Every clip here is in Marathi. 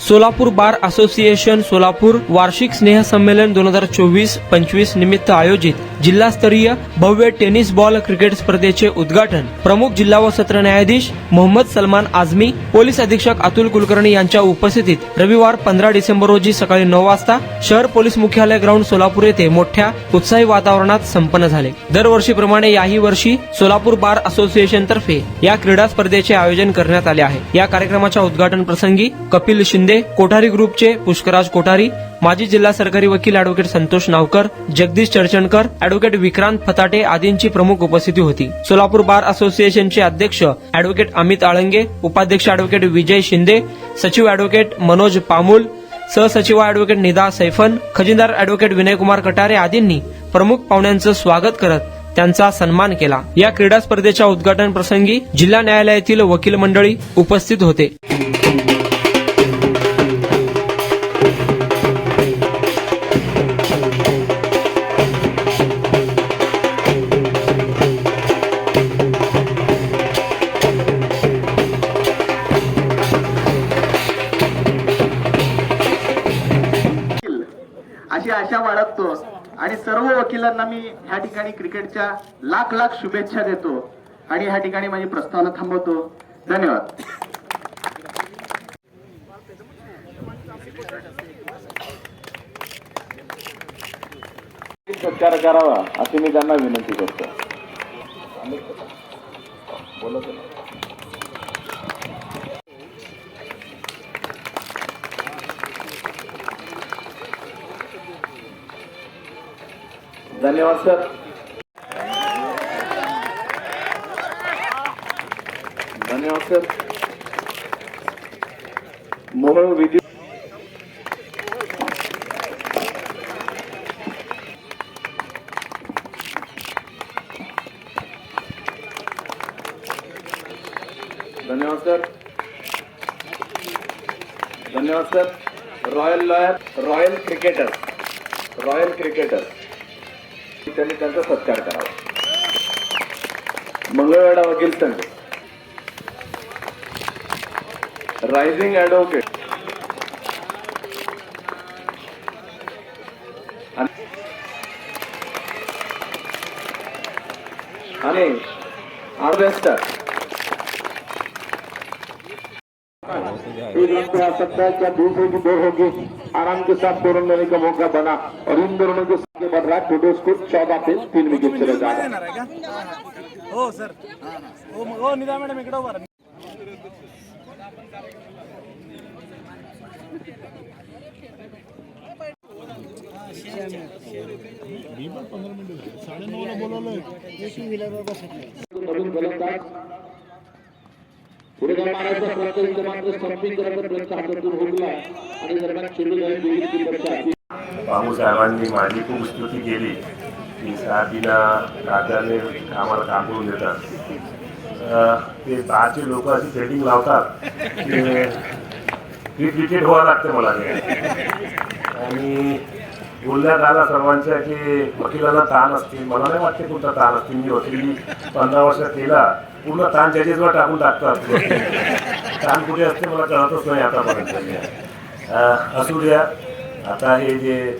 सोलापूर बार असोसिएशन सोलापूर वार्षिक स्नेह संमेलन 2024-25 निमित्त आयोजित जिल्हास्तरीय भव्य टेनिस बॉल क्रिकेट स्पर्धेचे उद्घाटन प्रमुख जिल्हा व सत्र न्यायाधीश मोहम्मद सलमान आझमी, पोलीस अधीक्षक अतुल कुलकर्णी यांच्या उपस्थितीत रविवार 15 डिसेंबर रोजी सकाळी 9 वाजता शहर पोलीस मुख्यालय ग्राउंड सोलापूर येथे मोठ्या उत्साही वातावरणात संपन्न झाले। दरवर्षीप्रमाणे याही वर्षी सोलापूर बार असोसिएशन तर्फे या क्रीडा स्पर्धेचे आयोजन करण्यात आले आहे। या कार्यक्रमाच्या उद्घाटन प्रसंगी कपिल शिंदे, कोठारी ग्रुपचे पुष्कराज कोठारी, माजी जिल्हा सरकारी वकील ॲडव्होकेट संतोष नावकर, जगदीश चर्चणकर, ॲडव्होकेट विक्रांत फताटे आदींची प्रमुख उपस्थिती होती। सोलापूर बार असोसिएशनचे अध्यक्ष ॲडव्होकेट अमित आळंगे, उपाध्यक्ष ॲडव्होकेट विजय शिंदे, सचिव ॲडव्होकेट मनोज पामुल, सहसचिव ॲडव्होकेट निदा सैफन, खजिनदार ॲडव्होकेट विनयकुमार कटारे आदींनी प्रमुख पाहुण्यांचं स्वागत करत त्यांचा सन्मान केला। या क्रीडा स्पर्धेच्या उद्घाटन प्रसंगी जिल्हा न्यायालयातील वकील मंडळी उपस्थित होते। अशी आशा बाळगतो आणि सर्व वकिलांना मी ह्या ठिकाणी क्रिकेटच्या लाख लाख शुभेच्छा देतो आणि ह्या ठिकाणी माझी प्रस्तावना थांबवतो। धन्यवाद। सत्कार करावा अशी मी त्यांना विनंती करतो। धन्यवाद सर। धन्यवाद सर। मोहन विधी धन्यवाद सर। धन्यवाद sir. Royal lawyer, royal cricketer त्यांनी त्यांचा सत्कार करावा। मंगळवेढा वकील संघ, रायझिंग ॲडव्होकेट आणि हार्वेस्टर एक रन पे आ सकता है, क्या दूसरे की दो होगी, आराम के साथ 2 रन लेने का मौका बना और इन दोनों के साथ बढ़ रहा है टोटल स्कोर 14 पे 3 विकेट चले जा रहा है। हो सर, हो निदा मॅडम इकडे उभा राहा। नवीन गोलंदाज पुढे जाऊन मारायचा प्रयत्न इथे मात्र स्टंपिंग करत त्यांच्या हातातून हुकला आणि दरम्यान चेंडू जाईल विकेट कीपरच्या बाबू साहेबांनी माझी खूप स्तुती केली की साहेबीना राजाने आम्हाला काम करून देतात। ते बाहेरचे लोक अशी सेटिंग लावतात की क्रिकेट व्हावं लागते मला आणि बोलण्यात आला सर्वांच्या की वकिलांना ताण असतील, मला नाही वाटते कोणता ताण असतील। मी वकिली 15 वर्ष केला, पूर्ण ताण जजेसवर टाकून टाकतात। ताण कुठे असते मला कळतच नाही आतापर्यंत। असू द्या, आता हे जे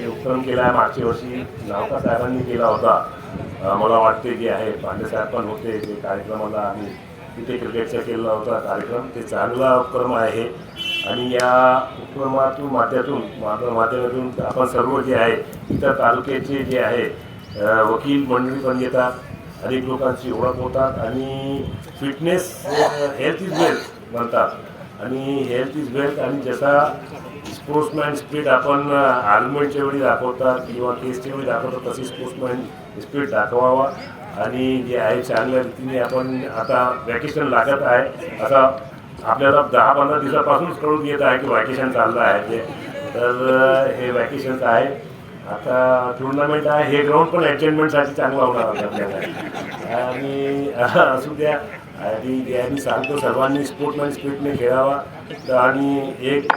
उपक्रम केला आहे मागच्या वर्षी नावका साहेबांनी केला होता, मला वाटते जे आहे पांडे साहेब पण होते, जे कार्यक्रमाला आम्ही तिथे क्रिकेटचा केला होता कार्यक्रम, ते चांगला उपक्रम आहे आणि या उपक्रमातून माध्यमातून आपण सर्व जे आहे इतर तालुक्याचे जे आहे वकील मंडळी पण येतात, अनेक लोकांची ओळख होतात आणि फिटनेस हेल्थ इज वेल्थ म्हणतात आणि हेल्थ इज वेल्थ आणि जसा स्पोर्ट्समॅन स्पिरिट आपण आर्ग्युमेंटच्या वेळी दाखवतात किंवा केसच्या वेळी दाखवतात तशी स्पोर्ट्समॅन स्पिरिट दाखवावा आणि जे आहे चांगल्या रीतीने आपण आता वॅकेशन लागत आहे, आता आपल्याला 10-15 दिवसापासूनच कळून येत आहे की वॅकेशन चाललं आहे ते, तर हे वॅकेशन्स आहे। आता टुर्नामेंट आहे, हे ग्राउंड पण ॲडजस्टमेंटसाठी चांगला होणार आपल्याला आणि असू द्या। आणि मी सांगतो सर्वांनी स्पोर्ट्समॅन स्पिरिटने खेळावा आणि एक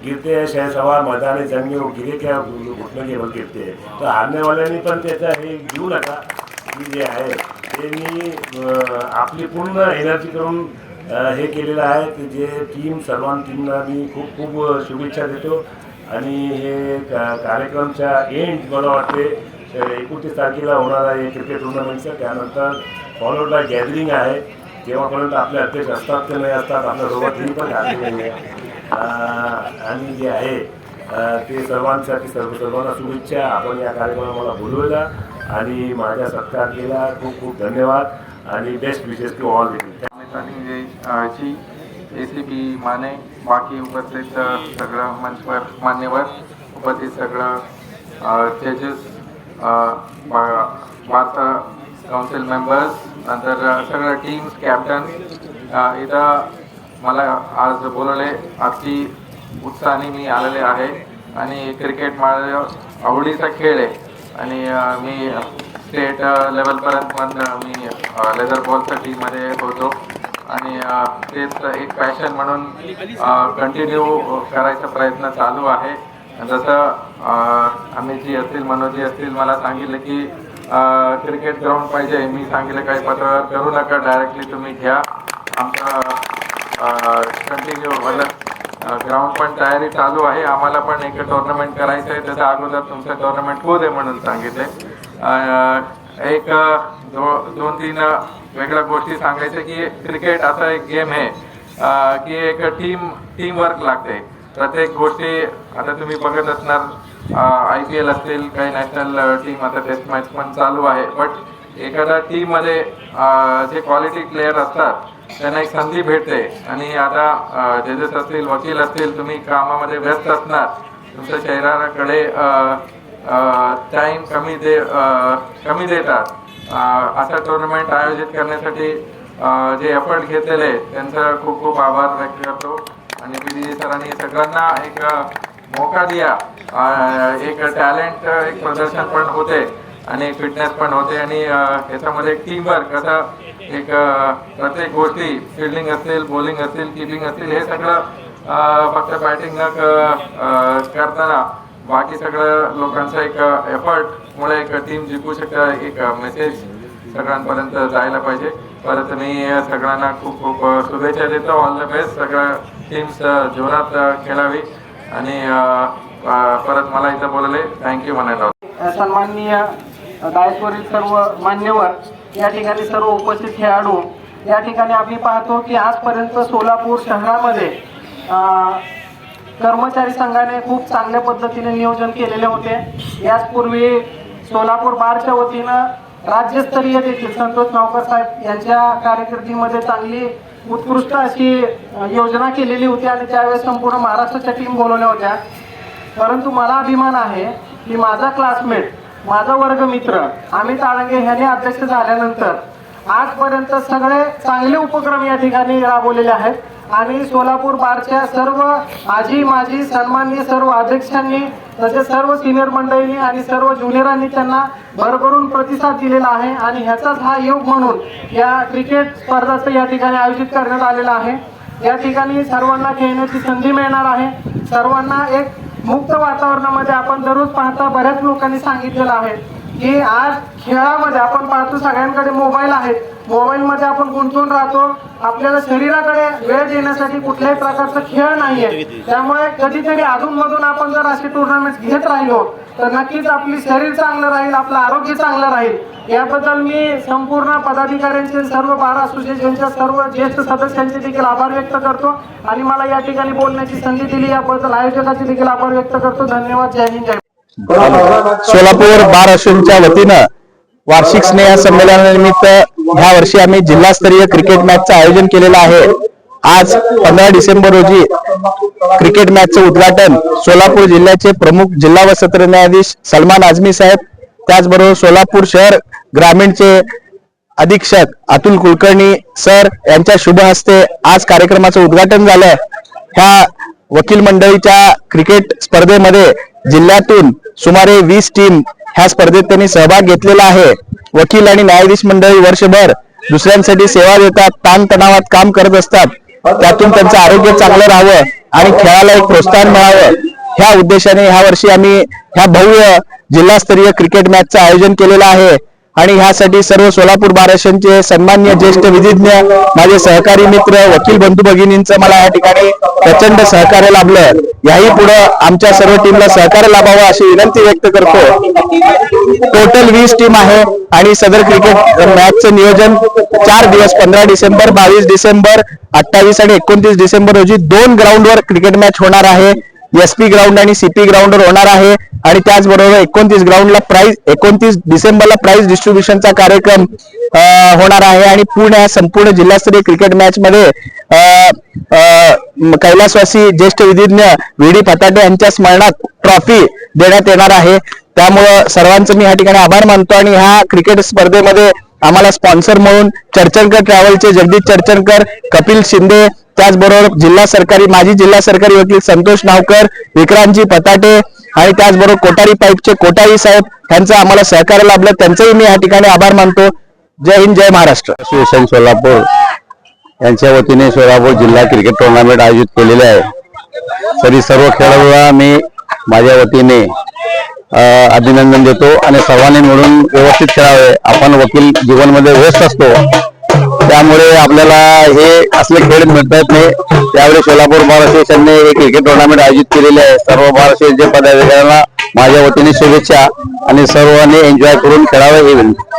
गिरते हैं शह सवार मैदान जंग में वो गिरे क्या घुटने के बल गिरते हैं, तर हारण्यावाल्यांनी पण त्याचा हे घेऊ नका की जे आहे त्यांनी आपली पूर्ण एनर्जी करून हे केलेलं आहे की जे सर्वांना टीमला मी खूप खूप शुभेच्छा देतो. आणि हे कार्यक्रमच्या एंड मला वाटते 29 तारखेला होणार आहे क्रिकेट टुर्नामेंटचं. त्यानंतर फॉलोड बाय गॅदरिंग आहे. जेव्हापर्यंत आपले अध्यक्ष असतात ते नाही असतात आपल्यासोबत ही पण झाली नाही आहे. आणि जे आहे ते सर्वांसाठी सर्वांना शुभेच्छा. आपण या कार्यक्रमाला बोलवला आणि माझ्या सत्कार केला. खूप खूप धन्यवाद आणि बेस्ट विशेस टू ऑल. जी ACP माने, बाकी उपस्थित सगळं मंचवर मान्यवर उपस्थित सगळं जजेस, बारचा काउन्सिल मेंबर्स, नंतर सगळं टीम्स, कॅप्टन इथं मला आज बोलवले. अगदी उत्साहाने मी आलेले आहे आणि क्रिकेट माझ्या आवडीचा खेळ आहे आणि मी स्टेट लेवलपर्यंत पण मी लेदर बॉलच्या टीममध्ये होतो आणि तेच एक पॅशन म्हणून कंटिन्यू करायचा प्रयत्न चालू आहे. जसं अमितजी असतील, मनोजी असतील, मला सांगितलं की क्रिकेट ग्राउंड पाहिजे. मी सांगितलं काही पत्रावर करू नका, डायरेक्टली तुम्ही घ्या. आमचं कंटिन्यू मतलब ग्राउंड पण तयारी चालू आहे. आम्हाला पण एक टुर्नामेंट करायचं आहे. त्याच्या अगोदर तुमचं टुर्नामेंट होऊ दे म्हणून सांगितले. एक 2-3 वेगळ्या गोष्टी सांगायचं की क्रिकेट असा एक गेम आहे की एक टीम वर्क लागते. प्रत्येक गोष्टी आता तुम्ही बघत असणार, IPL असतील, काही नॅशनल टीम, आता टेस्ट मॅच पण चालू आहे. बट एखाद्या टीममध्ये जे क्वालिटी प्लेयर असतात त्यांना एक संधी भेटते. आणि आता जजेस असतील, वकील असतील, तुम्ही कामामध्ये व्यस्त असणार, तुमच्या शरीराकडे टाईम कमी देतात. असा टुर्नामेंट आयोजित करण्यासाठी जे एफर्ट घेतलेले त्यांचा खूप खूप आभार व्यक्त करतो. आणि PD सरांनी सगळ्यांना एक मौका दिया. एक टॅलेंट, एक प्रदर्शन पण होते आणि फिटनेस पण होते आणि याच्यामध्ये एक टीमवर्क कसं, एक प्रत्येक गोष्टी फिल्डिंग असतील, बॉलिंग असतील, किपिंग असतील, हे सगळं फक्त बॅटिंग न करताना बाकी सगळं लोकांचा एक एफर्टमुळे एक टीम जिंकू शकता. एक मेसेज सगळ्यांपर्यंत जायला पाहिजे. परत मी सगळ्यांना खूप खूप शुभेच्छा देतो. All the best. सगळ्या टीम्स जोरात खेळावी आणि परत मला इथं बोलले थँक्यू म्हणायला. सन्माननीय डायसवरील सर्व मान्यवर, या ठिकाणी सर्व उपस्थित खेळाडू, या ठिकाणी आम्ही पाहतो की आजपर्यंत सोलापूर शहरामध्ये कर्मचारी संघाने खूप चांगल्या पद्धतीने नियोजन केलेले होते. याचपूर्वी सोलापूर बारच्या वतीनं राज्यस्तरीय देखील संतोष नावकर साहेब यांच्या कारकिर्दीमध्ये चांगली उत्कृष्ट अशी योजना केलेली होती आणि त्यावेळेस संपूर्ण महाराष्ट्राच्या टीम बोलवल्या होत्या. परंतु मला अभिमान आहे की माझा क्लासमेट, माझा वर्गमित्र अमित आळंगे ह्याने अध्यक्ष झाल्यानंतर आजपर्यंत सगळे चांगले उपक्रम या ठिकाणी राबवलेले आहेत आणि सोलापूर बारच्या सर्व माजी सन्माननीय सर्व अध्यक्षांनी, तसेच सर्व सिनियर मंडळींनी आणि सर्व ज्युनियरांनी त्यांना भरभरून प्रतिसाद दिलेला आहे. आणि ह्याचाच हा योग म्हणून या क्रिकेट स्पर्धाचं या ठिकाणी आयोजित करण्यात आलेलं आहे. या ठिकाणी सर्वांना खेळण्याची संधी मिळणार आहे. सर्वांना एक मुक्त वातावरणामध्ये, आपण दररोज पाहता बऱ्याच लोकांनी सांगितलेलं आहे की आज खेळामध्ये आपण पाहतो सगळ्यांकडे मोबाईल आहेत, मोबाईलमध्ये आपण गुंतून राहतो. आपल्याला शरीराकडे वेळ देण्यासाठी कुठल्याही प्रकारचा खेळ नाहीये. त्यामुळे कधीतरी अधूनमधून आपण जर असे टुर्नामेंट घेत राहिलो तर नक्कीच आपली शरीर चांगलं राहील, आपलं आरोग्य चांगलं राहील. याबद्दल मी संपूर्ण पदाधिकाऱ्यांचे, सर्व बार असोसिएशनच्या सर्व ज्येष्ठ सदस्यांचे देखील आभार व्यक्त करतो आणि मला या ठिकाणी बोलण्याची संधी दिली याबद्दल आयोजकाचे देखील आभार व्यक्त करतो. धन्यवाद. जय हिंद, जय. सोलापूर बार असोसिएशनच्या वतीनं वार्षिक स्नेह संमेलनानिमित्त ह्या वर्षी आम्ही जिल्हास्तरीय क्रिकेट मॅचचं आयोजन केलेलं आहे. आज 15 डिसेंबर रोजी क्रिकेट मॅचचं उद्घाटन सोलापूर जिल्ह्याचे प्रमुख जिल्हा व सत्र न्यायाधीश सलमान आझमी साहेब, त्याचबरोबर सोलापूर शहर ग्रामीणचे अधीक्षक अतुल कुलकर्णी सर यांच्या शुभ हस्ते आज कार्यक्रमाचं उद्घाटन झालं. ह्या वकील मंडळीच्या क्रिकेट स्पर्धेमध्ये जिल्ह्यातून सुमारे 20 टीम ह्या स्पर्धेत त्यांनी सहभाग घेतलेला आहे. वकील आणि न्यायाधीश मंडळी वर्षभर दुसऱ्यांसाठी सेवा देतात, ताणतणावात काम करत असतात. त्यातून त्यांचं आरोग्य चांगलं राहावं आणि खेळाला एक प्रोत्साहन मिळावं ह्या उद्देशाने ह्या वर्षी आम्ही ह्या भव्य जिल्हास्तरीय क्रिकेट मॅचचं आयोजन केलेलं आहे. आणि ह्यासाठी सर्व सोलापूर बार आश्रमचे सन्मान्य ज्येष्ठ विधिज्ञ माझे सहकारी मित्र वकील बंधू भगिनींचं मला या ठिकाणी प्रचंड सहकार्य लाभलं. याही पुढे आमच्या सर्व टीमला सहकार्य लाभावं अशी विनंती व्यक्त करतो. टोटल 20 टीम आहे आणि सदर क्रिकेट मॅचचं नियोजन 4 दिवस 15 डिसेंबर 22 डिसेंबर 28 आणि 29 डिसेंबर रोजी 2 ग्राउंडवर क्रिकेट मॅच होणार आहे. SP ग्राउंड आणि CP ग्राउंडवर होणार आहे आणि त्याचबरोबर 29 डिसेंबरला प्राइज डिस्ट्रीब्युशनचा कार्यक्रम होणार आहे. आणि पूर्ण संपूर्ण जिल्हास्तरीय क्रिकेट मॅच मध्ये कैलासवासी ज्येष्ठ विधिज्ञ VD फताटे यांच्या स्मरणात ट्रॉफी देण्यात येणार आहे. त्यामुळं सर्वांचं मी या ठिकाणी आभार मानतो. आणि ह्या क्रिकेट स्पर्धेमध्ये आम्हाला स्पॉन्सर म्हणून चर्चनकर ट्रॅव्हलचे जगदीश चर्चनकर, कपिल शिंदे, त्याचबरोबर माजी जिल्हा सरकारी वकील संतोष नावकर, विक्रांतजी फताटे आणि त्याचबरोबर कोठारी पाईपचे कोठारी साहेब यांचं आम्हाला सहकार्य लाभलं. त्यांचंही मी या ठिकाणी आभार मानतो. जय हिंद, जय महाराष्ट्र. असोसिएशन सोलापूर यांच्या वतीने सोलापूर जिल्हा क्रिकेट टुर्नामेंट आयोजित केलेले आहे. तरी सर्व खेळाडूंना मी माझ्या वतीने अभिनंदन देतो आणि सर्वांनी मिळून व्यवस्थित खेळावे. आपण वकील जीवनमध्ये व्यस्त असतो, त्यामुळे आपल्याला हे असले खेळ मिळता येत नाही. त्यावेळी सोलापूर बार असोसिएशनने हे क्रिकेट टुर्नामेंट आयोजित केलेले आहे. सर्व बार असोसिएशनच्या पदाधिकाऱ्यांना माझ्या वतीने शुभेच्छा आणि सर्वांनी एन्जॉय करून खेळावे ही विनंती.